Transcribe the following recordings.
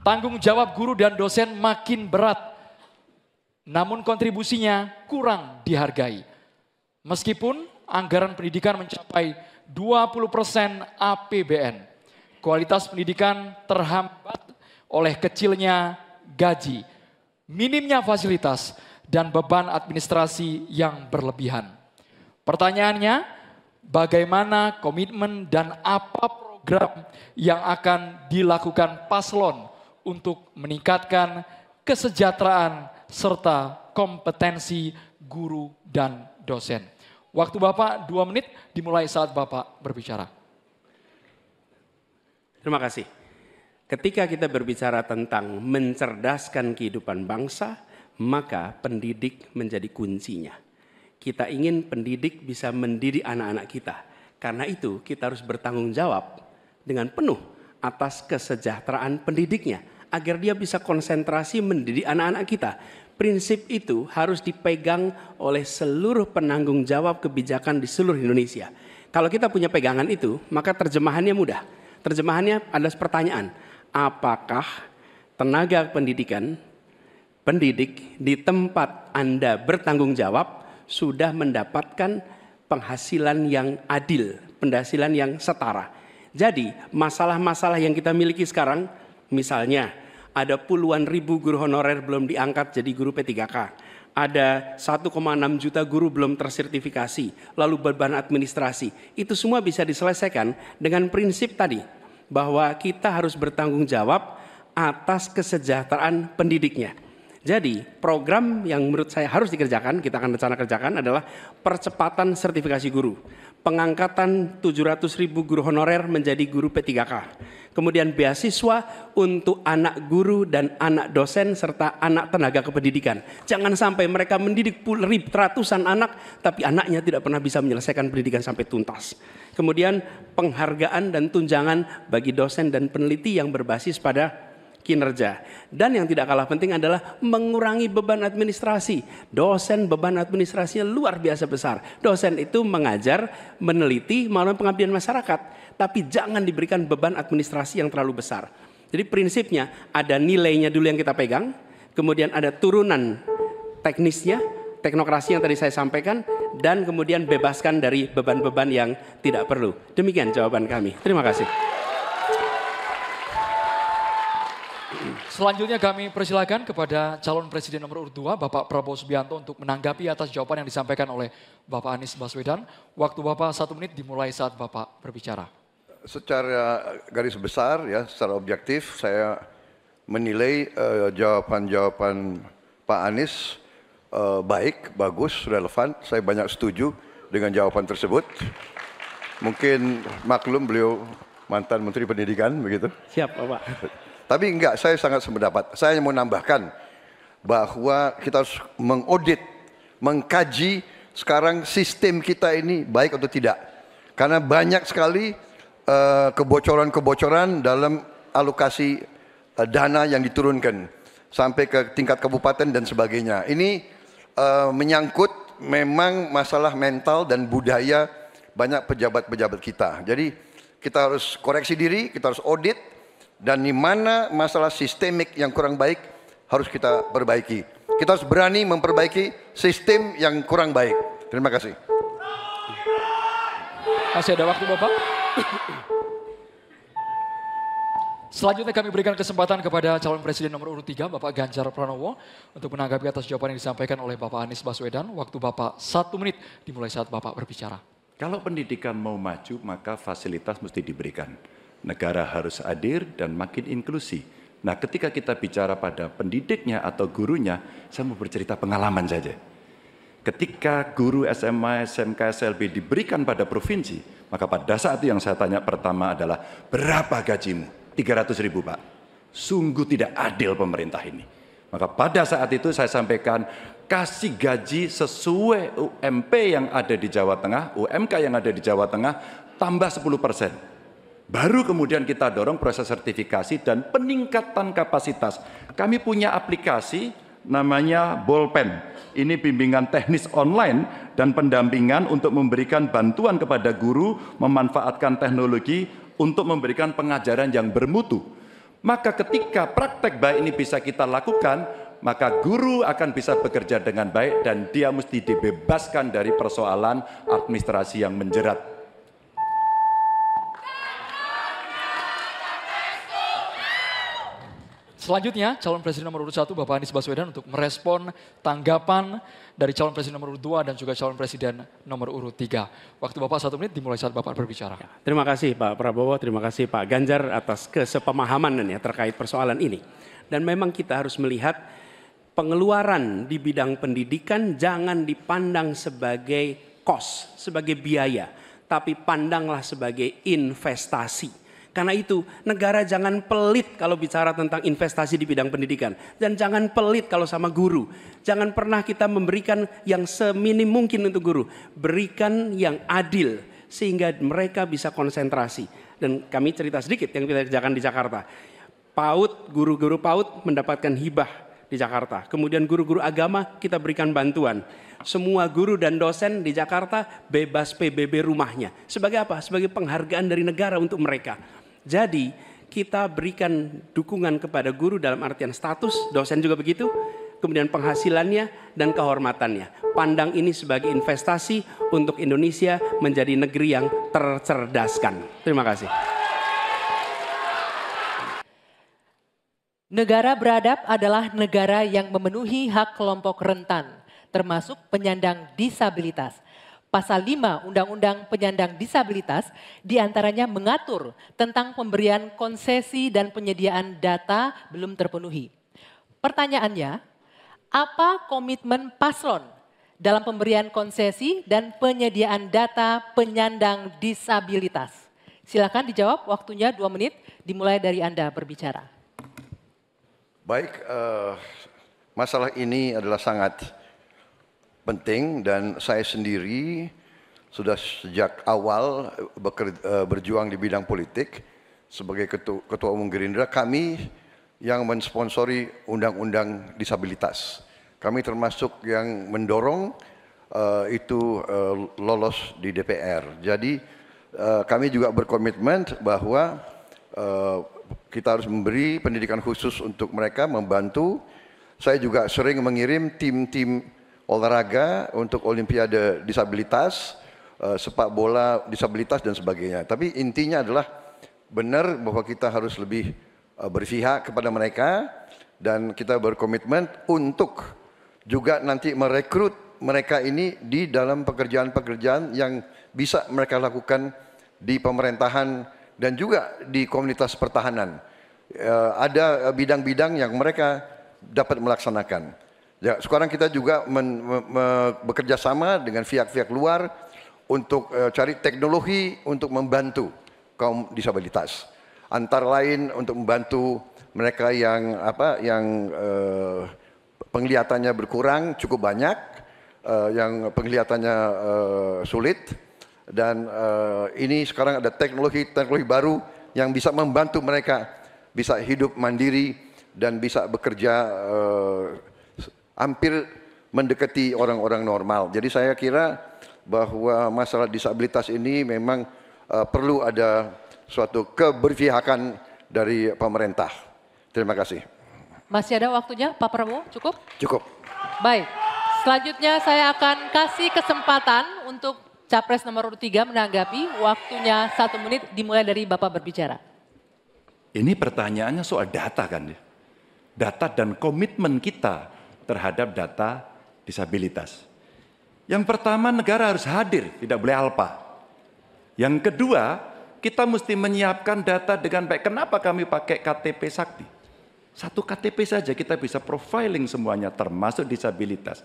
Tanggung jawab guru dan dosen makin berat, namun kontribusinya kurang dihargai. Meskipun anggaran pendidikan mencapai 20% APBN, kualitas pendidikan terhambat oleh kecilnya gaji, minimnya fasilitas, dan beban administrasi yang berlebihan. Pertanyaannya, bagaimana komitmen dan apa program yang akan dilakukan paslon untuk meningkatkan kesejahteraan serta kompetensi guru dan dosen? Waktu Bapak 2 menit dimulai saat Bapak berbicara. Terima kasih. Ketika kita berbicara tentang mencerdaskan kehidupan bangsa, maka pendidik menjadi kuncinya. Kita ingin pendidik bisa mendidik anak-anak kita. Karena itu kita harus bertanggung jawab dengan penuh atas kesejahteraan pendidiknya, agar dia bisa konsentrasi mendidik anak-anak kita. Prinsip itu harus dipegang oleh seluruh penanggung jawab kebijakan di seluruh Indonesia. Kalau kita punya pegangan itu, maka terjemahannya mudah. Terjemahannya ada pertanyaan, apakah tenaga pendidik di tempat Anda bertanggung jawab sudah mendapatkan penghasilan yang adil, penghasilan yang setara. Jadi masalah-masalah yang kita miliki sekarang, misalnya ada puluhan ribu guru honorer belum diangkat jadi guru P3K. Ada 1,6 juta guru belum tersertifikasi, lalu beban administrasi. Itu semua bisa diselesaikan dengan prinsip tadi, bahwa kita harus bertanggung jawab atas kesejahteraan pendidiknya. Jadi program yang menurut saya harus dikerjakan, kita akan rencana kerjakan adalah percepatan sertifikasi guru. Pengangkatan 700.000 guru honorer menjadi guru P3K. Kemudian beasiswa untuk anak guru dan anak dosen serta anak tenaga kependidikan. Jangan sampai mereka mendidik ratusan anak tapi anaknya tidak pernah bisa menyelesaikan pendidikan sampai tuntas. Kemudian penghargaan dan tunjangan bagi dosen dan peneliti yang berbasis pada kinerja. Dan yang tidak kalah penting adalah mengurangi beban administrasi. Dosen beban administrasinya luar biasa besar. Dosen itu mengajar, meneliti, melalui pengabdian masyarakat. Tapi jangan diberikan beban administrasi yang terlalu besar. Jadi prinsipnya ada nilainya dulu yang kita pegang. Kemudian ada turunan teknisnya, teknokrasi yang tadi saya sampaikan. Dan kemudian bebaskan dari beban-beban yang tidak perlu. Demikian jawaban kami. Terima kasih. Selanjutnya kami persilakan kepada calon presiden nomor urut 2, Bapak Prabowo Subianto untuk menanggapi atas jawaban yang disampaikan oleh Bapak Anies Baswedan. Waktu Bapak 1 menit dimulai saat Bapak berbicara. Secara garis besar ya, secara objektif saya menilai jawaban-jawaban Pak Anies baik, bagus, relevan. Saya banyak setuju dengan jawaban tersebut. Mungkin maklum beliau mantan Menteri Pendidikan begitu. Siap Bapak. Tapi enggak, saya sangat sependapat. Saya mau nambahkan bahwa kita harus mengaudit, mengkaji sekarang sistem kita ini baik atau tidak. Karena banyak sekali kebocoran-kebocoran dalam alokasi dana yang diturunkan sampai ke tingkat kabupaten dan sebagainya. Ini menyangkut memang masalah mental dan budaya banyak pejabat-pejabat kita. Jadi kita harus koreksi diri, kita harus audit. Dan di mana masalah sistemik yang kurang baik harus kita perbaiki. Kita harus berani memperbaiki sistem yang kurang baik. Terima kasih. Masih ada waktu Bapak. Selanjutnya kami berikan kesempatan kepada calon presiden nomor urut 3, Bapak Ganjar Pranowo, untuk menanggapi atas jawaban yang disampaikan oleh Bapak Anies Baswedan. Waktu Bapak 1 menit dimulai saat Bapak berbicara. Kalau pendidikan mau maju, maka fasilitas mesti diberikan. Negara harus hadir dan makin inklusi. Nah, ketika kita bicara pada pendidiknya atau gurunya, saya mau bercerita pengalaman saja. Ketika guru SMA, SMK, SLB diberikan pada provinsi, maka pada saat itu yang saya tanya pertama adalah, berapa gajimu? 300.000 Pak. Sungguh tidak adil pemerintah ini. Maka pada saat itu saya sampaikan, kasih gaji sesuai UMP yang ada di Jawa Tengah, UMK yang ada di Jawa Tengah, tambah 10%. Baru kemudian kita dorong proses sertifikasi dan peningkatan kapasitas. Kami punya aplikasi namanya Bolpen. Ini bimbingan teknis online dan pendampingan untuk memberikan bantuan kepada guru memanfaatkan teknologi untuk memberikan pengajaran yang bermutu. Maka ketika praktek baik ini bisa kita lakukan, maka guru akan bisa bekerja dengan baik dan dia mesti dibebaskan dari persoalan administrasi yang menjerat. Selanjutnya, calon presiden nomor urut 1 Bapak Anies Baswedan untuk merespon tanggapan dari calon presiden nomor urut 2 dan juga calon presiden nomor urut 3. Waktu Bapak 1 menit dimulai saat Bapak berbicara. Terima kasih Pak Prabowo, terima kasih Pak Ganjar atas kesepemahaman ya terkait persoalan ini. Dan memang kita harus melihat pengeluaran di bidang pendidikan jangan dipandang sebagai cost, sebagai biaya, tapi pandanglah sebagai investasi. Karena itu negara jangan pelit kalau bicara tentang investasi di bidang pendidikan. Dan jangan pelit kalau sama guru. Jangan pernah kita memberikan yang seminim mungkin untuk guru. Berikan yang adil sehingga mereka bisa konsentrasi. Dan kami cerita sedikit yang kita kerjakan di Jakarta. PAUD, guru-guru PAUD mendapatkan hibah di Jakarta. Kemudian guru-guru agama kita berikan bantuan. Semua guru dan dosen di Jakarta bebas PBB rumahnya. Sebagai apa? Sebagai penghargaan dari negara untuk mereka. Jadi kita berikan dukungan kepada guru dalam artian status, dosen juga begitu, kemudian penghasilannya dan kehormatannya. Pandang ini sebagai investasi untuk Indonesia menjadi negeri yang tercerdaskan. Terima kasih. Negara beradab adalah negara yang memenuhi hak kelompok rentan, termasuk penyandang disabilitas. Pasal 5 Undang-Undang Penyandang Disabilitas diantaranya mengatur tentang pemberian konsesi dan penyediaan data belum terpenuhi. Pertanyaannya, apa komitmen paslon dalam pemberian konsesi dan penyediaan data penyandang disabilitas? Silakan dijawab, waktunya 2 menit, dimulai dari Anda berbicara. Baik, masalah ini adalah sangat penting dan saya sendiri sudah sejak awal berjuang di bidang politik sebagai ketua umum Gerindra. Kami yang mensponsori undang-undang disabilitas. Kami termasuk yang mendorong itu lolos di DPR. Jadi kami juga berkomitmen bahwa kita harus memberi pendidikan khusus untuk mereka, membantu. Saya juga sering mengirim tim-tim olahraga untuk olimpiade disabilitas, sepak bola disabilitas dan sebagainya. Tapi intinya adalah benar bahwa kita harus lebih berpihak kepada mereka dan kita berkomitmen untuk juga nanti merekrut mereka ini di dalam pekerjaan-pekerjaan yang bisa mereka lakukan di pemerintahan dan juga di komunitas pertahanan. Ada bidang-bidang yang mereka dapat melaksanakan. Ya, sekarang kita juga bekerja sama dengan pihak-pihak luar untuk cari teknologi untuk membantu kaum disabilitas. Antara lain untuk membantu mereka yang penglihatannya berkurang cukup banyak, yang penglihatannya sulit, dan ini sekarang ada teknologi baru yang bisa membantu mereka bisa hidup mandiri dan bisa bekerja hampir mendekati orang-orang normal. Jadi saya kira bahwa masalah disabilitas ini memang perlu ada suatu keberpihakan dari pemerintah. Terima kasih. Masih ada waktunya Pak Prabowo, cukup? Cukup. Baik, selanjutnya saya akan kasih kesempatan untuk Capres nomor urut 3 menanggapi, waktunya 1 menit dimulai dari Bapak berbicara. Ini pertanyaannya soal data kan ya. Data dan komitmen kita terhadap data disabilitas. Yang pertama, negara harus hadir, tidak boleh alpa. Yang kedua, kita mesti menyiapkan data dengan baik. Kenapa kami pakai KTP Sakti? Satu KTP saja kita bisa profiling semuanya, termasuk disabilitas.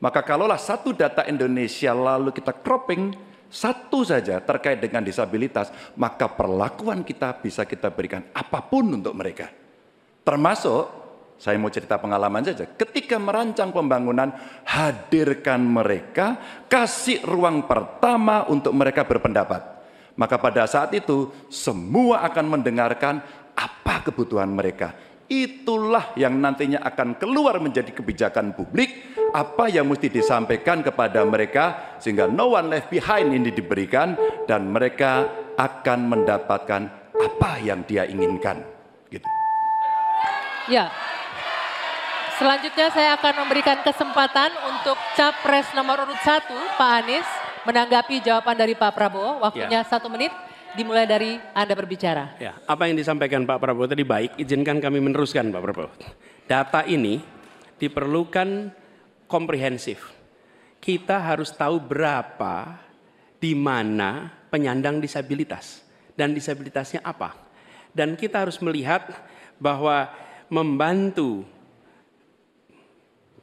Maka kalaulah satu data Indonesia lalu kita cropping satu saja terkait dengan disabilitas, maka perlakuan kita bisa kita berikan apapun untuk mereka. Termasuk, saya mau cerita pengalaman saja. Ketika merancang pembangunan, hadirkan mereka, kasih ruang pertama untuk mereka berpendapat. Maka pada saat itu, semua akan mendengarkan apa kebutuhan mereka. Itulah yang nantinya akan keluar menjadi kebijakan publik, apa yang mesti disampaikan kepada mereka, sehingga no one left behind ini diberikan, dan mereka akan mendapatkan apa yang dia inginkan. Gitu. Ya. Selanjutnya saya akan memberikan kesempatan untuk Capres nomor urut 1, Pak Anies, menanggapi jawaban dari Pak Prabowo. Waktunya 1 menit, dimulai dari Anda berbicara. Ya, apa yang disampaikan Pak Prabowo tadi baik, izinkan kami meneruskan Pak Prabowo. Data ini diperlukan komprehensif. Kita harus tahu berapa, di mana penyandang disabilitas, dan disabilitasnya apa. Dan kita harus melihat bahwa membantu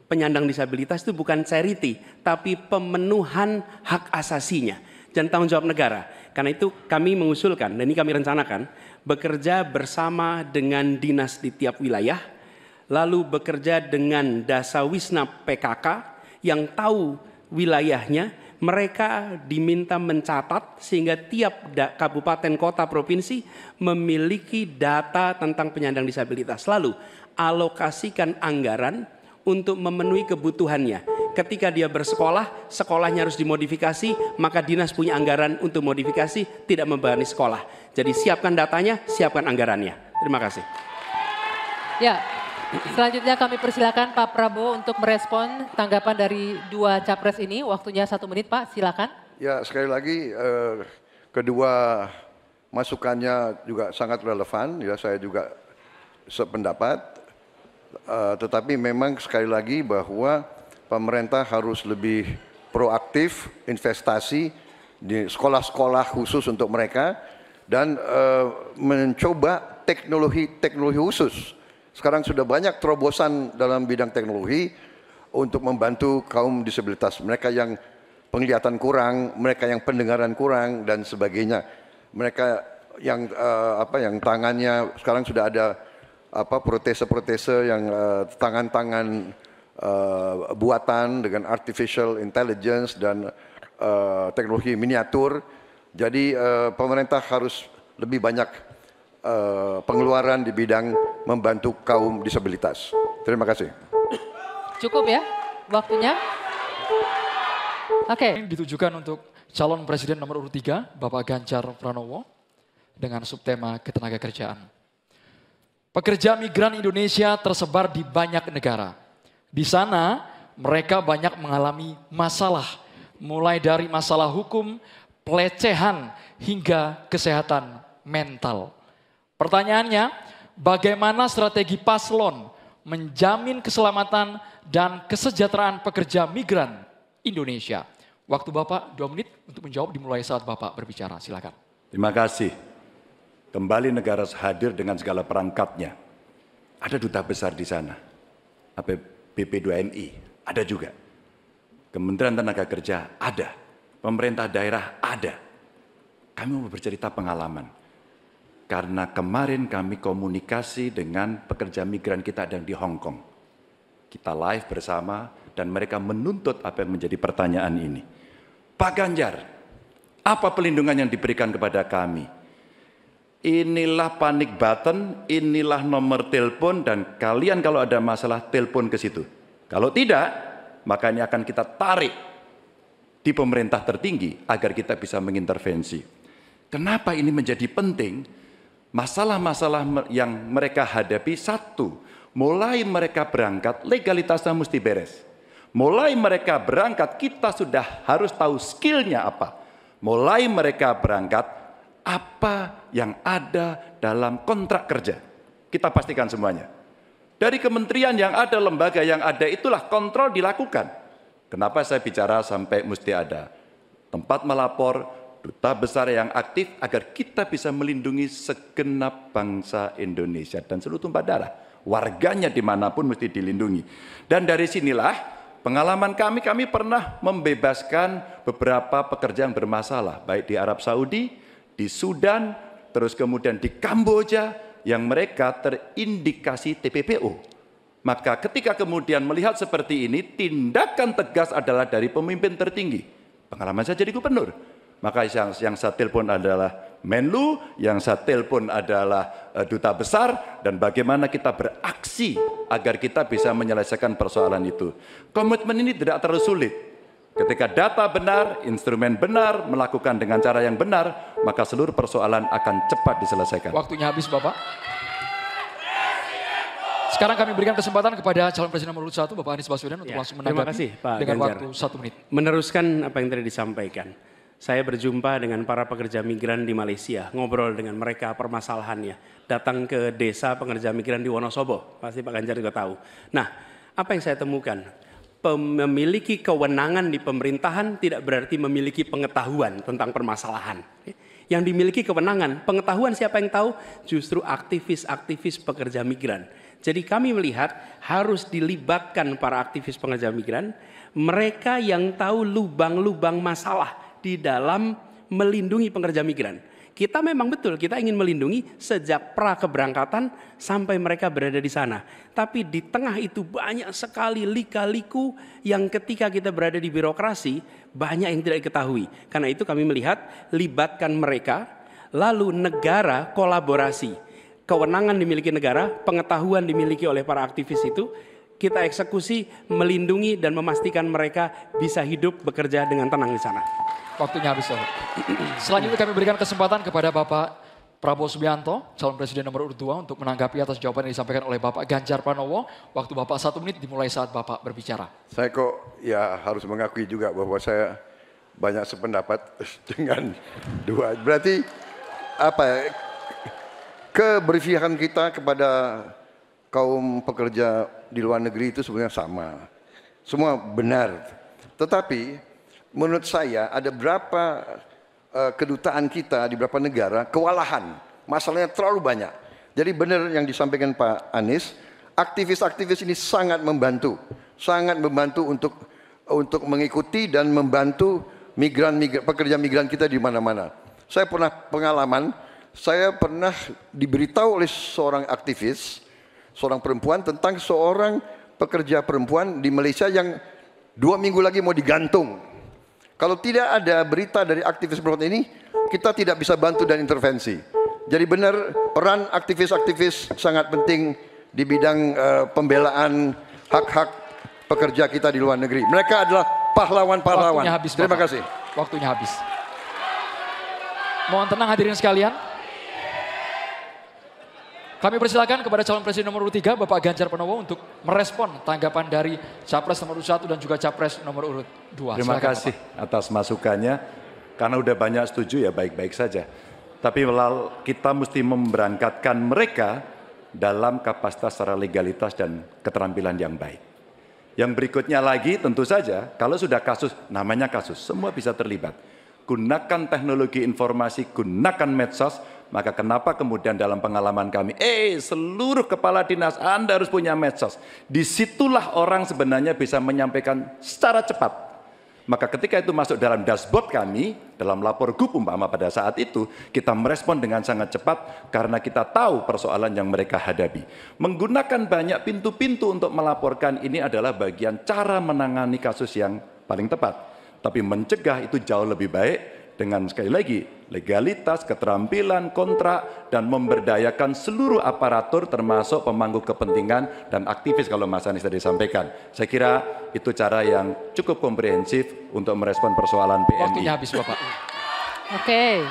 penyandang disabilitas itu bukan charity, tapi pemenuhan hak asasinya dan tanggung jawab negara. Karena itu kami mengusulkan, dan ini kami rencanakan, bekerja bersama dengan dinas di tiap wilayah, lalu bekerja dengan Dasawisna PKK yang tahu wilayahnya, mereka diminta mencatat sehingga tiap kabupaten, kota, provinsi memiliki data tentang penyandang disabilitas. Lalu alokasikan anggaran untuk memenuhi kebutuhannya. Ketika dia bersekolah, sekolahnya harus dimodifikasi, maka dinas punya anggaran untuk modifikasi, tidak membebani sekolah. Jadi siapkan datanya, siapkan anggarannya. Terima kasih. Ya, selanjutnya kami persilakan Pak Prabowo untuk merespon tanggapan dari 2 capres ini. Waktunya 1 menit Pak, silakan. Ya, sekali lagi kedua masukannya juga sangat relevan. Ya, saya juga sependapat. Tetapi memang sekali lagi bahwa pemerintah harus lebih proaktif investasi di sekolah-sekolah khusus untuk mereka dan mencoba teknologi khusus. Sekarang sudah banyak terobosan dalam bidang teknologi untuk membantu kaum disabilitas, mereka yang penglihatan kurang, mereka yang pendengaran kurang dan sebagainya. Mereka yang yang tangannya sekarang sudah ada protese-protese yang tangan-tangan buatan dengan artificial intelligence dan teknologi miniatur. Jadi pemerintah harus lebih banyak pengeluaran di bidang membantu kaum disabilitas. Terima kasih. Cukup ya waktunya? Oke. Ini ditujukan untuk calon presiden nomor urut 3, Bapak Ganjar Pranowo, dengan subtema ketenagakerjaan. Pekerja migran Indonesia tersebar di banyak negara. Di sana mereka banyak mengalami masalah, mulai dari masalah hukum, pelecehan, hingga kesehatan mental. Pertanyaannya, bagaimana strategi paslon menjamin keselamatan dan kesejahteraan pekerja migran Indonesia? Waktu Bapak 2 menit untuk menjawab dimulai saat Bapak berbicara, silakan. Terima kasih. Kembali negara hadir dengan segala perangkatnya. Ada duta besar di sana. BP2MI ada juga. Kementerian Tenaga Kerja ada. Pemerintah daerah ada. Kami mau bercerita pengalaman. Karena kemarin kami komunikasi dengan pekerja migran kita ada di Hong Kong. Kita live bersama dan mereka menuntut apa yang menjadi pertanyaan ini. Pak Ganjar, apa pelindungan yang diberikan kepada kami? Inilah panic button, inilah nomor telepon dan kalian kalau ada masalah telepon ke situ. Kalau tidak, maka ini akan kita tarik di pemerintah tertinggi agar kita bisa mengintervensi. Kenapa ini menjadi penting? Masalah-masalah yang mereka hadapi, satu, mulai mereka berangkat legalitasnya mesti beres. Mulai mereka berangkat kita sudah harus tahu skillnya apa. Mulai mereka berangkat apa yang ada dalam kontrak kerja. Kita pastikan semuanya. Dari kementerian yang ada, lembaga yang ada, itulah kontrol dilakukan. Kenapa saya bicara sampai mesti ada tempat melapor, duta besar yang aktif agar kita bisa melindungi segenap bangsa Indonesia dan seluruh tumpah darah. Warganya dimanapun mesti dilindungi. Dan dari sinilah pengalaman kami pernah membebaskan beberapa pekerja yang bermasalah, baik di Arab Saudi, di Sudan, terus kemudian di Kamboja, yang mereka terindikasi TPPO. Maka ketika kemudian melihat seperti ini, tindakan tegas adalah dari pemimpin tertinggi. Pengalaman saya jadi gubernur. Maka yang saya telepon adalah Menlu, yang saya telepon adalah duta besar, dan bagaimana kita beraksi agar kita bisa menyelesaikan persoalan itu. Komitmen ini tidak terlalu sulit. Ketika data benar, instrumen benar, melakukan dengan cara yang benar, maka seluruh persoalan akan cepat diselesaikan. Waktunya habis Bapak. Sekarang kami berikan kesempatan kepada calon presiden nomor urut 1 Bapak Anies Baswedan untuk langsung terima menanggapi kasih, Pak dengan Ganjar. waktu 1 menit. Meneruskan apa yang tadi disampaikan. Saya berjumpa dengan para pekerja migran di Malaysia, ngobrol dengan mereka permasalahannya. Datang ke desa pekerja migran di Wonosobo, pasti Pak Ganjar juga tahu. Nah, apa yang saya temukan? Memiliki kewenangan di pemerintahan tidak berarti memiliki pengetahuan tentang permasalahan. Yang dimiliki kewenangan, pengetahuan siapa yang tahu? Justru aktivis-aktivis pekerja migran. Jadi kami melihat harus dilibatkan para aktivis pekerja migran, mereka yang tahu lubang-lubang masalah di dalam melindungi pekerja migran. Kita memang betul, kita ingin melindungi sejak pra keberangkatan sampai mereka berada di sana. Tapi di tengah itu banyak sekali lika-liku yang ketika kita berada di birokrasi, banyak yang tidak diketahui. Karena itu kami melihat, libatkan mereka, lalu negara kolaborasi. Kewenangan dimiliki negara, pengetahuan dimiliki oleh para aktivis itu, kita eksekusi, melindungi dan memastikan mereka bisa hidup, bekerja dengan tenang di sana. Waktunya habis, Bapak. Selanjutnya kami berikan kesempatan kepada Bapak Prabowo Subianto, calon presiden nomor urut 2 untuk menanggapi atas jawaban yang disampaikan oleh Bapak Ganjar Pranowo. Waktu Bapak 1 menit dimulai saat Bapak berbicara. Saya kok ya harus mengakui juga bahwa saya banyak sependapat dengan dua. Berarti apa? Keberpihakan kita kepada kaum pekerja di luar negeri itu sebenarnya sama. Semua benar. Tetapi menurut saya ada berapa kedutaan kita di beberapa negara kewalahan. Masalahnya terlalu banyak. Jadi benar yang disampaikan Pak Anies, aktivis-aktivis ini sangat membantu untuk mengikuti dan membantu pekerja migran kita di mana-mana. Saya pernah pengalaman, saya pernah diberitahu oleh seorang aktivis, seorang perempuan tentang seorang pekerja perempuan di Malaysia yang 2 minggu lagi mau digantung. Kalau tidak ada berita dari aktivis perempuan ini, kita tidak bisa bantu dan intervensi. Jadi benar peran aktivis-aktivis sangat penting di bidang pembelaan hak-hak pekerja kita di luar negeri. Mereka adalah pahlawan-pahlawan. Waktunya habis, Terima Bapak. kasih. Waktunya habis. Mohon tenang hadirin sekalian. Kami persilakan kepada calon presiden nomor urut 3 Bapak Ganjar Pranowo untuk merespon tanggapan dari Capres nomor urut 1 dan juga Capres nomor urut 2. Terima Silakan, kasih Bapak. atas masukannya. Karena udah banyak setuju ya baik-baik saja. Tapi kita mesti memberangkatkan mereka dalam kapasitas secara legalitas dan keterampilan yang baik. Yang berikutnya lagi tentu saja kalau sudah kasus, namanya kasus, semua bisa terlibat. Gunakan teknologi informasi, gunakan medsos, maka kenapa kemudian dalam pengalaman kami, seluruh kepala dinas Anda harus punya medsos. Disitulah orang sebenarnya bisa menyampaikan secara cepat. Maka ketika itu masuk dalam dashboard kami, dalam lapor GUP umpama pada saat itu, kita merespon dengan sangat cepat karena kita tahu persoalan yang mereka hadapi. Menggunakan banyak pintu-pintu untuk melaporkan ini adalah bagian cara menangani kasus yang paling tepat. Tapi mencegah itu jauh lebih baik dengan sekali lagi legalitas, keterampilan, kontrak, dan memberdayakan seluruh aparatur termasuk pemangku kepentingan dan aktivis kalau Mas Anies tadi sampaikan. Saya kira itu cara yang cukup komprehensif untuk merespon persoalan PMI. Waktunya habis, Bapak. Oke.